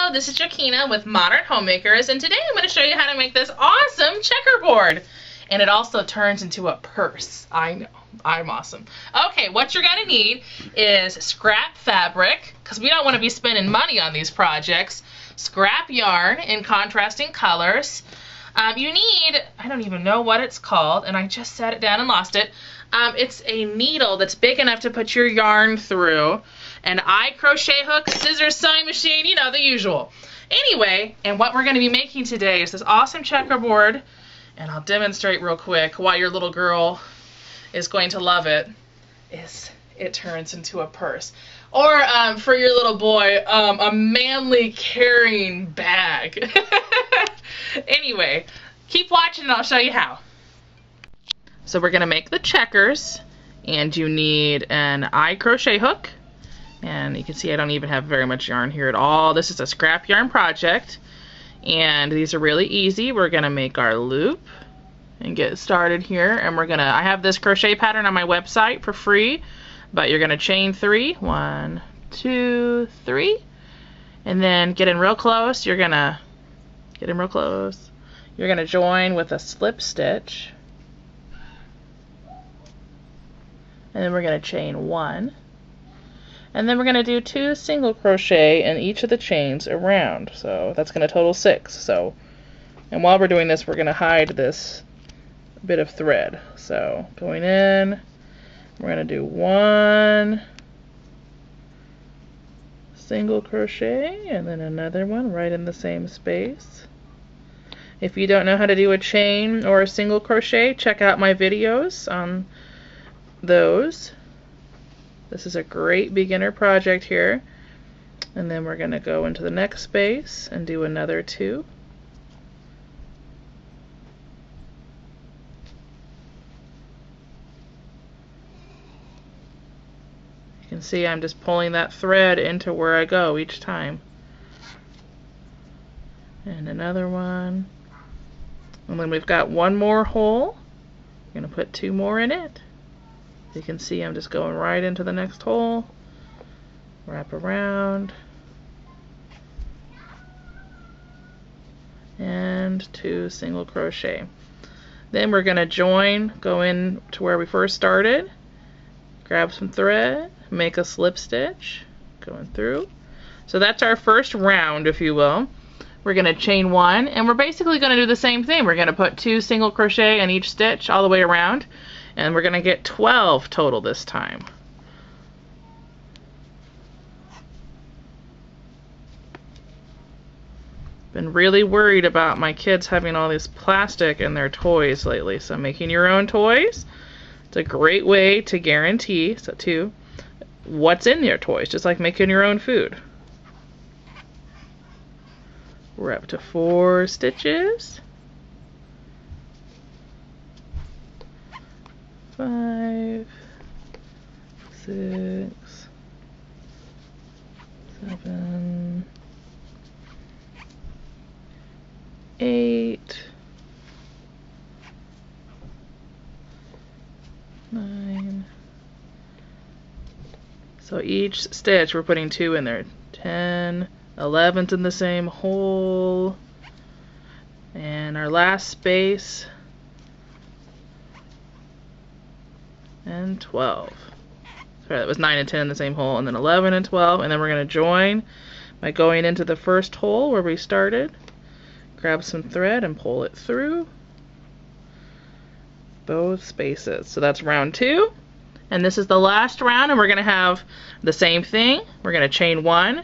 Hello, this is Joaquina with Modern Homemakers, and today I'm going to show you how to make this awesome checkerboard. And it also turns into a purse. I know, I'm awesome. Okay, what you're going to need is scrap fabric, because we don't want to be spending money on these projects, scrap yarn in contrasting colors. You need, I don't even know what it's called, and I just set it down and lost it. It's a needle that's big enough to put your yarn through, an eye crochet hook, scissors, sewing machine, you know, the usual. Anyway, and what we're going to be making today is this awesome checkerboard, and I'll demonstrate real quick why your little girl is going to love it, is it turns into a purse. Or for your little boy, a manly carrying bag. Anyway, keep watching and I'll show you how. So we're going to make the checkers, and you need an eye crochet hook, and you can see I don't even have very much yarn here at all. This is a scrap yarn project, and these are really easy. We're going to make our loop and get started here, and we're going to, I have this crochet pattern on my website for free, but you're going to chain 3, 1, 2, 3, and then get in real close. You're going to get in real close. You're going to join with a slip stitch. And then we're going to chain 1, and then we're going to do 2 single crochet in each of the chains around, so that's going to total 6. So, and while we're doing this, we're going to hide this bit of thread. So going in, we're going to do 1 single crochet and then another one right in the same space. If you don't know how to do a chain or a single crochet, check out my videos on those. This is a great beginner project here. And then we're going to go into the next space and do another 2. You can see I'm just pulling that thread into where I go each time. And another one. And then we've got one more hole. We're going to put 2 more in it. You can see I'm just going right into the next hole, wrap around, and 2 single crochet. Then we're going to join, go in to where we first started, grab some thread, make a slip stitch, going through. So that's our first round, if you will. We're going to chain 1, and we're basically going to do the same thing. We're going to put 2 single crochet in each stitch all the way around. And we're going to get 12 total this time. Been really worried about my kids having all this plastic in their toys lately. So making your own toys, it's a great way to guarantee what's in your toys, just like making your own food. We're up to 4 stitches. 5, 6, 7, 8, 9. So each stitch we're putting 2 in there. 10, 11's in the same hole, and our last space. And 12. Sorry, that was 9 and 10 in the same hole, and then 11 and 12, and then we're going to join by going into the first hole where we started, grab some thread and pull it through both spaces. So that's round 2, and this is the last round, and we're going to have the same thing. We're going to chain 1,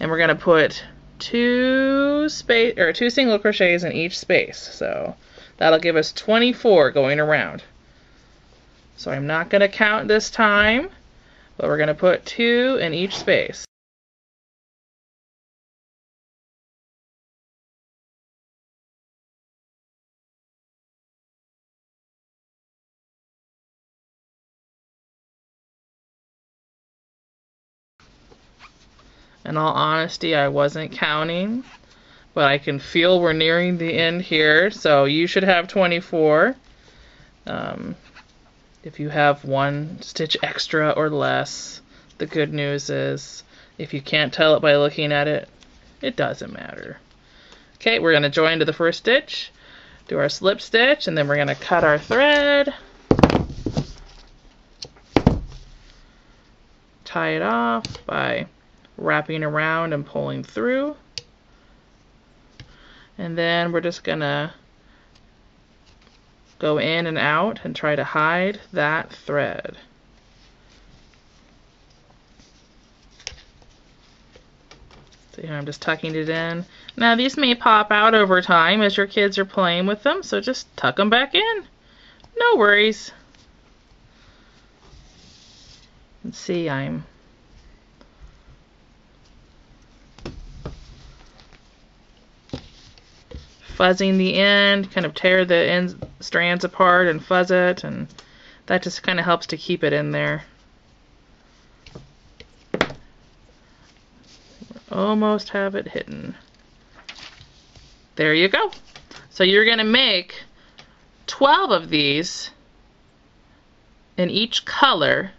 and we're going to put 2 single crochets in each space. So that'll give us 24 going around. So I'm not going to count this time, but we're going to put 2 in each space. In all honesty, I wasn't counting, but I can feel we're nearing the end here, so you should have 24. If you have 1 stitch extra or less, the good news is if you can't tell it by looking at it, It doesn't matter. Okay, we're going to join to the first stitch, do our slip stitch, and then we're going to cut our thread, tie it off by wrapping around and pulling through, and then we're just going to go in and out and try to hide that thread. See how I'm just tucking it in? Now these may pop out over time as your kids are playing with them, so just tuck them back in. No worries. And see, I'm fuzzing the end, kind of tear the end strands apart and fuzz it, and that just kind of helps to keep it in there. Almost have it hidden. There you go. So you're going to make 12 of these in each color,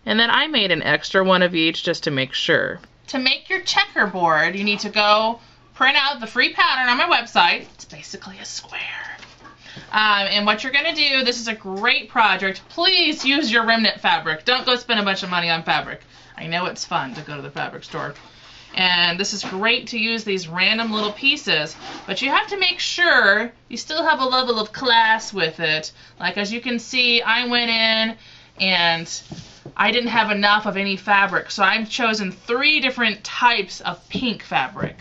and then I made an extra one of each just to make sure. To make your checkerboard, you need to go print out the free pattern on my website. It's basically a square. And what you're going to do, this is a great project. Please use your remnant fabric. Don't go spend a bunch of money on fabric. I know it's fun to go to the fabric store. And this is great to use these random little pieces, but you have to make sure you still have a level of class with it. Like, as you can see, I went in and I didn't have enough of any fabric, so I've chosen 3 different types of pink fabric.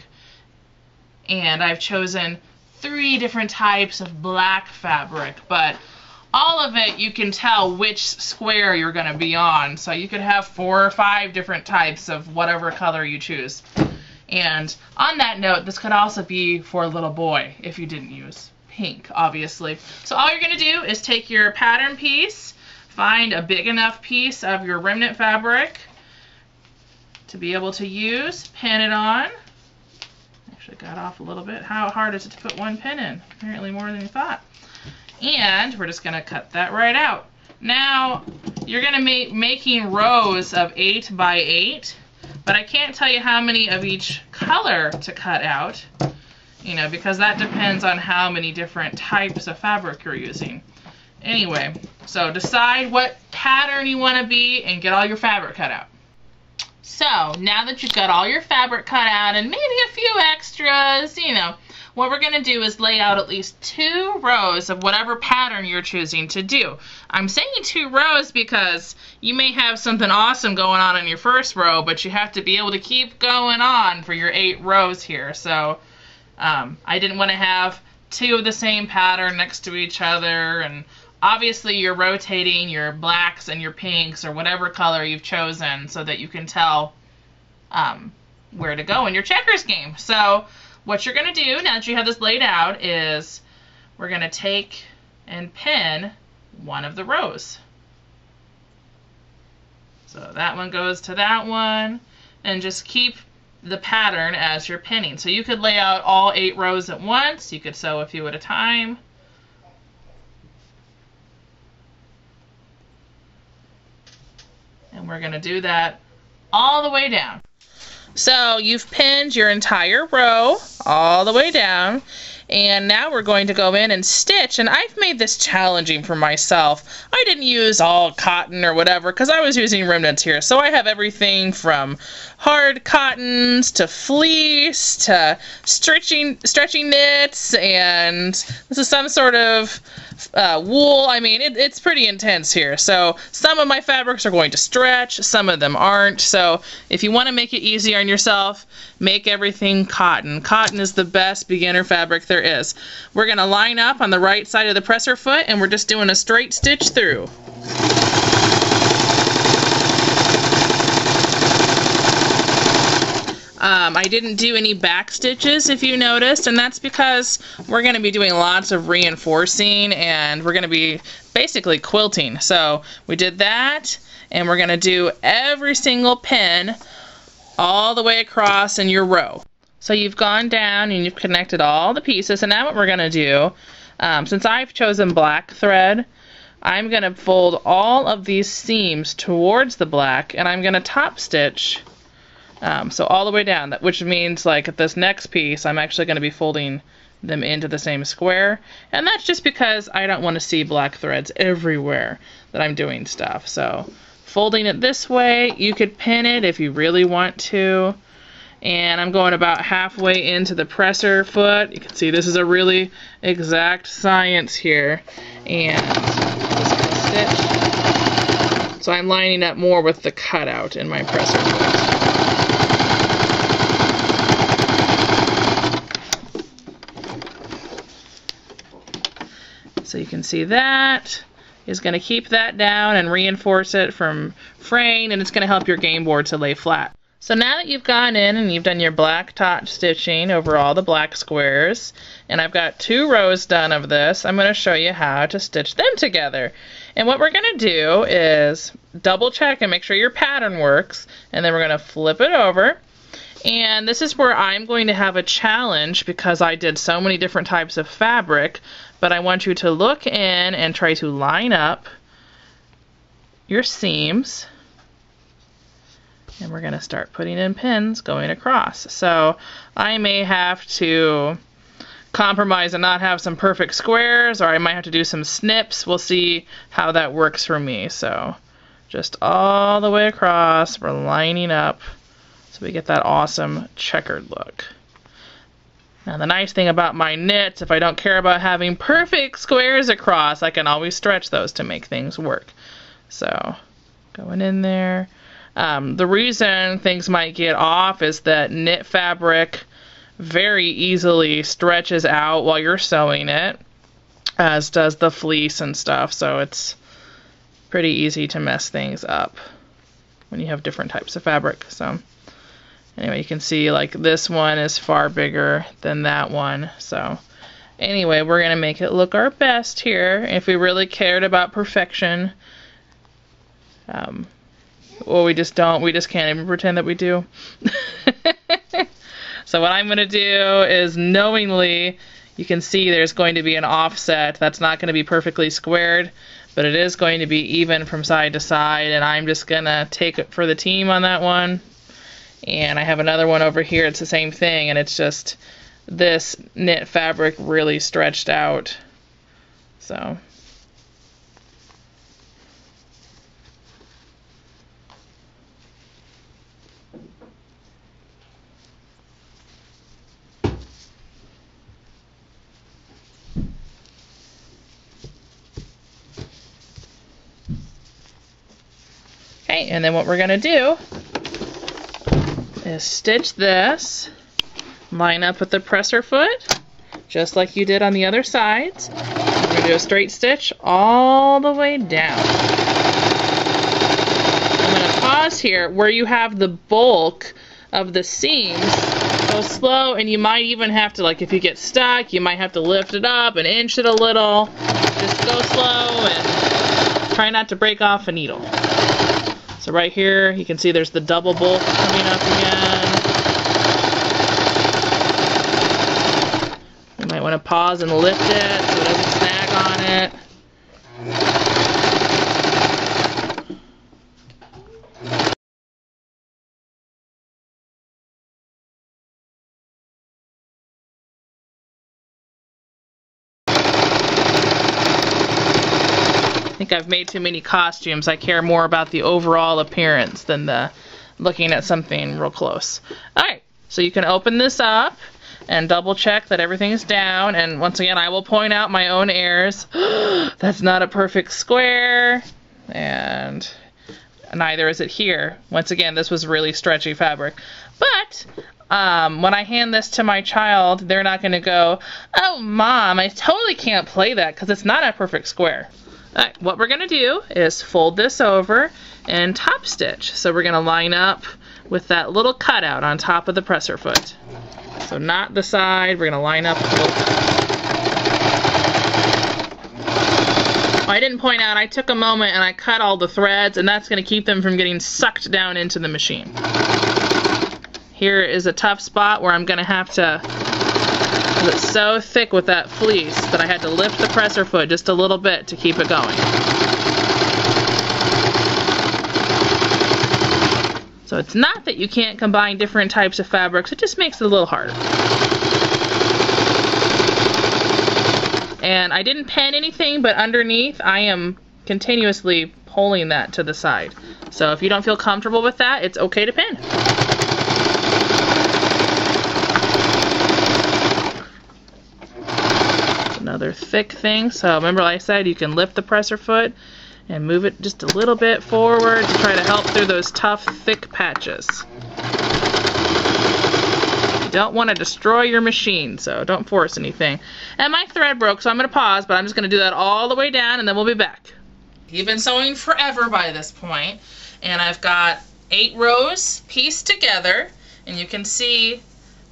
And I've chosen 3 different types of black fabric, but all of it you can tell which square you're going to be on. So you could have 4 or 5 different types of whatever color you choose. And on that note, this could also be for a little boy if you didn't use pink, obviously. So all you're going to do is take your pattern piece, find a big enough piece of your remnant fabric to be able to use, pin it on. Actually got off a little bit. How hard is it to put one pin in? Apparently more than you thought. And we're just going to cut that right out. Now, you're going to be making rows of 8 by 8, but I can't tell you how many of each color to cut out, you know, because that depends on how many different types of fabric you're using. Anyway, so decide what pattern you want to be and get all your fabric cut out. So, now that you've got all your fabric cut out and maybe a few extras, you know, what we're going to do is lay out at least 2 rows of whatever pattern you're choosing to do. I'm saying 2 rows because you may have something awesome going on in your first row, but you have to be able to keep going on for your 8 rows here. So I didn't want to have 2 of the same pattern next to each other, and obviously you're rotating your blacks and your pinks or whatever color you've chosen so that you can tell where to go in your checkers game. So what you're going to do, now that you have this laid out, is we're going to take and pin one of the rows. So that one goes to that one, and just keep the pattern as you're pinning. So you could lay out all 8 rows at once. You could sew a few at a time. And we're going to do that all the way down. So you've pinned your entire row all the way down, and now we're going to go in and stitch. And I've made this challenging for myself. I didn't use all cotton or whatever because I was using remnants here. So I have everything from hard cottons to fleece to stretching knits, and this is some sort of wool. I mean, it's pretty intense here. So some of my fabrics are going to stretch, some of them aren't. So if you want to make it easy on yourself, make everything cotton. Cotton is the best beginner fabric there is. We're going to line up on the right side of the presser foot, and we're just doing a straight stitch through. I didn't do any back stitches, if you noticed, and that's because we're going to be doing lots of reinforcing, and we're going to be basically quilting. So we did that, and we're going to do every single pin all the way across in your row. So you've gone down and you've connected all the pieces, and now what we're going to do, since I've chosen black thread, I'm going to fold all of these seams towards the black, and I'm going to top stitch So all the way down, which means like at this next piece, I'm actually going to be folding them into the same square, and that's just because I don't want to see black threads everywhere that I'm doing stuff. So folding it this way, you could pin it if you really want to, and I'm going about halfway into the presser foot. You can see this is a really exact science here, and just gonna stitch. So I'm lining up more with the cutout in my presser foot. So you can see that is going to keep that down and reinforce it from fraying, and it's going to help your game board to lay flat. So now that you've gone in and you've done your black top stitching over all the black squares, and I've got 2 rows done of this, I'm going to show you how to stitch them together. And what we're going to do is double check and make sure your pattern works, and then we're going to flip it over. And this is where I'm going to have a challenge because I did so many different types of fabric, but I want you to look in and try to line up your seams. And we're going to start putting in pins going across. So I may have to compromise and not have some perfect squares, or I might have to do some snips. We'll see how that works for me. So just all the way across, we're lining up so we get that awesome checkered look. Now the nice thing about my knits, if I don't care about having perfect squares across, I can always stretch those to make things work. So going in there. The reason things might get off is that knit fabric very easily stretches out while you're sewing it, as does the fleece and stuff, so it's pretty easy to mess things up when you have different types of fabric. So anyway, you can see like this one is far bigger than that one. So anyway, we're going to make it look our best here. If we really cared about perfection, well, we just don't. We just can't even pretend that we do. So what I'm going to do is knowingly, you can see there's going to be an offset. That's not going to be perfectly squared, but it is going to be even from side to side, and I'm just going to take it for the team on that one. And I have another one over here. It's the same thing, and it's just this knit fabric really stretched out. So okay, and then what we're going to do is stitch this, line up with the presser foot, just like you did on the other sides. We're going to do a straight stitch all the way down. I'm going to pause here where you have the bulk of the seams. Go slow, and you might even have to, like if you get stuck, you might have to lift it up and inch it a little. Just go slow and try not to break off a needle. So right here, you can see there's the double bulk coming up again. You might want to pause and lift it so it doesn't snag on it. I think I've made too many costumes. I care more about the overall appearance than the looking at something real close. Alright, so you can open this up and double check that everything is down, and once again I will point out my own errors. That's not a perfect square, and neither is it here. Once again, this was really stretchy fabric. But when I hand this to my child, they're not going to go, "Oh, Mom, I totally can't play that because it's not a perfect square." Alright, what we're going to do is fold this over and top stitch. So we're going to line up with that little cutout on top of the presser foot. So not the side, we're going to line up with the little cutout. I didn't point out, I took a moment and I cut all the threads, and that's going to keep them from getting sucked down into the machine. Here is a tough spot where I'm going to have to, because it's so thick with that fleece that I had to lift the presser foot just a little bit to keep it going. So So it's not that you can't combine different types of fabrics, it just makes it a little harder. And I didn't pin anything, but underneath I am continuously pulling that to the side. So if you don't feel comfortable with that, it's okay to pin. Another thick thing. So remember I said you can lift the presser foot and move it just a little bit forward to try to help through those tough, thick patches. You don't want to destroy your machine, so don't force anything. And my thread broke, so I'm going to pause, but I'm just going to do that all the way down, and then we'll be back. You've been sewing forever by this point, and I've got 8 rows pieced together, and you can see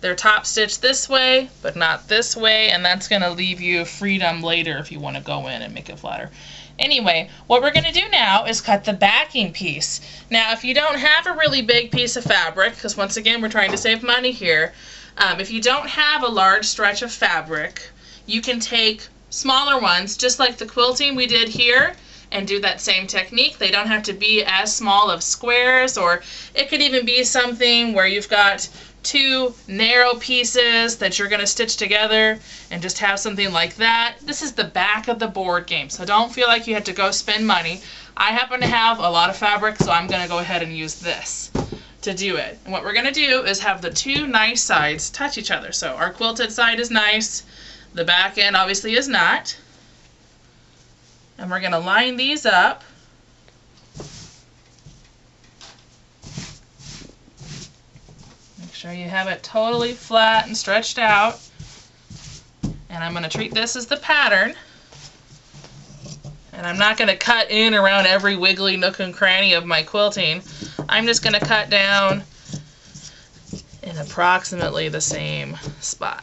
they're top stitched this way, but not this way, and that's going to leave you freedom later if you want to go in and make it flatter. Anyway, what we're going to do now is cut the backing piece. Now, if you don't have a really big piece of fabric, because once again, we're trying to save money here, if you don't have a large stretch of fabric, you can take smaller ones, just like the quilting we did here, and do that same technique. They don't have to be as small of squares, or it could even be something where you've got 2 narrow pieces that you're going to stitch together and just have something like that. This is the back of the board game, so don't feel like you have to go spend money. I happen to have a lot of fabric, so I'm going to go ahead and use this to do it. And what we're going to do is have the 2 nice sides touch each other. So our quilted side is nice, the back end obviously is not. And we're going to line these up. Make sure you have it totally flat and stretched out. And I'm going to treat this as the pattern. And I'm not going to cut in around every wiggly nook and cranny of my quilting. I'm just going to cut down in approximately the same spot.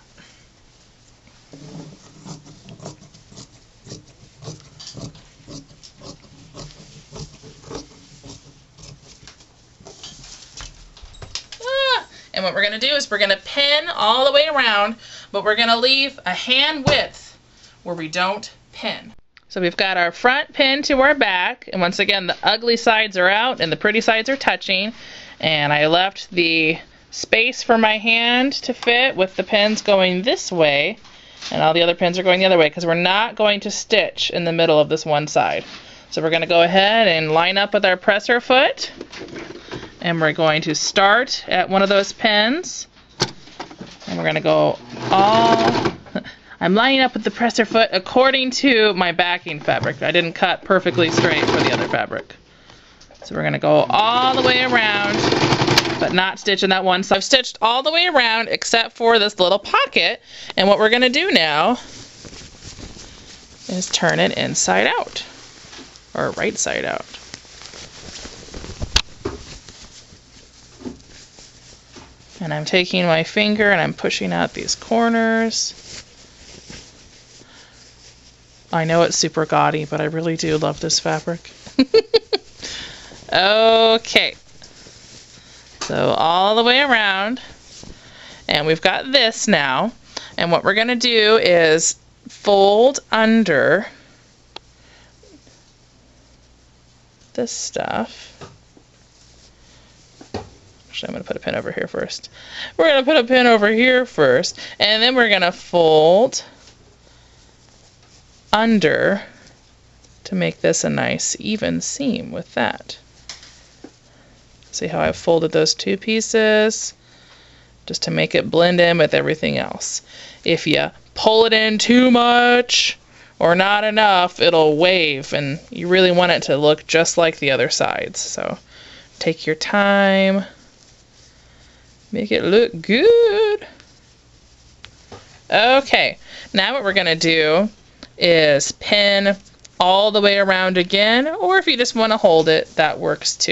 And what we're going to do is we're going to pin all the way around, but we're going to leave a hand width where we don't pin. So we've got our front pin to our back, and once again the ugly sides are out and the pretty sides are touching, and I left the space for my hand to fit with the pins going this way, and all the other pins are going the other way because we're not going to stitch in the middle of this one side. So we're going to go ahead and line up with our presser foot. And we're going to start at one of those pins, and we're going to go all, I'm lining up with the presser foot according to my backing fabric. I didn't cut perfectly straight for the other fabric. So we're going to go all the way around, but not stitch in that one. So I've stitched all the way around except for this little pocket, and what we're going to do now is turn it inside out, or right side out. And I'm taking my finger and I'm pushing out these corners. I know it's super gaudy, but I really do love this fabric. Okay. So all the way around. And we've got this now. And what we're going to do is fold under this stuff. I'm going to put a pin over here first. We're going to put a pin over here first, and then we're going to fold under to make this a nice even seam with that. See how I've folded those 2 pieces? Just to make it blend in with everything else. If you pull it in too much or not enough, it'll wave, and you really want it to look just like the other sides. So take your time. Make it look good. Okay, now what we're going to do is pin all the way around again, or if you just want to hold it, that works too.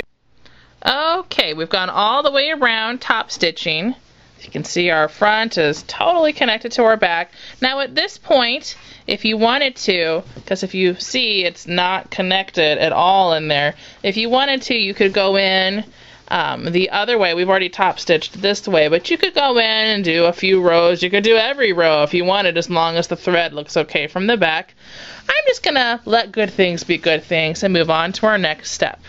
Okay, we've gone all the way around top stitching. You can see our front is totally connected to our back. Now at this point, if you wanted to, because if you see it's not connected at all in there, if you wanted to, you could go in the other way. We've already top stitched this way, but you could go in and do a few rows. You could do every row if you wanted, as long as the thread looks okay from the back. I'm just gonna let good things be good things and move on to our next step.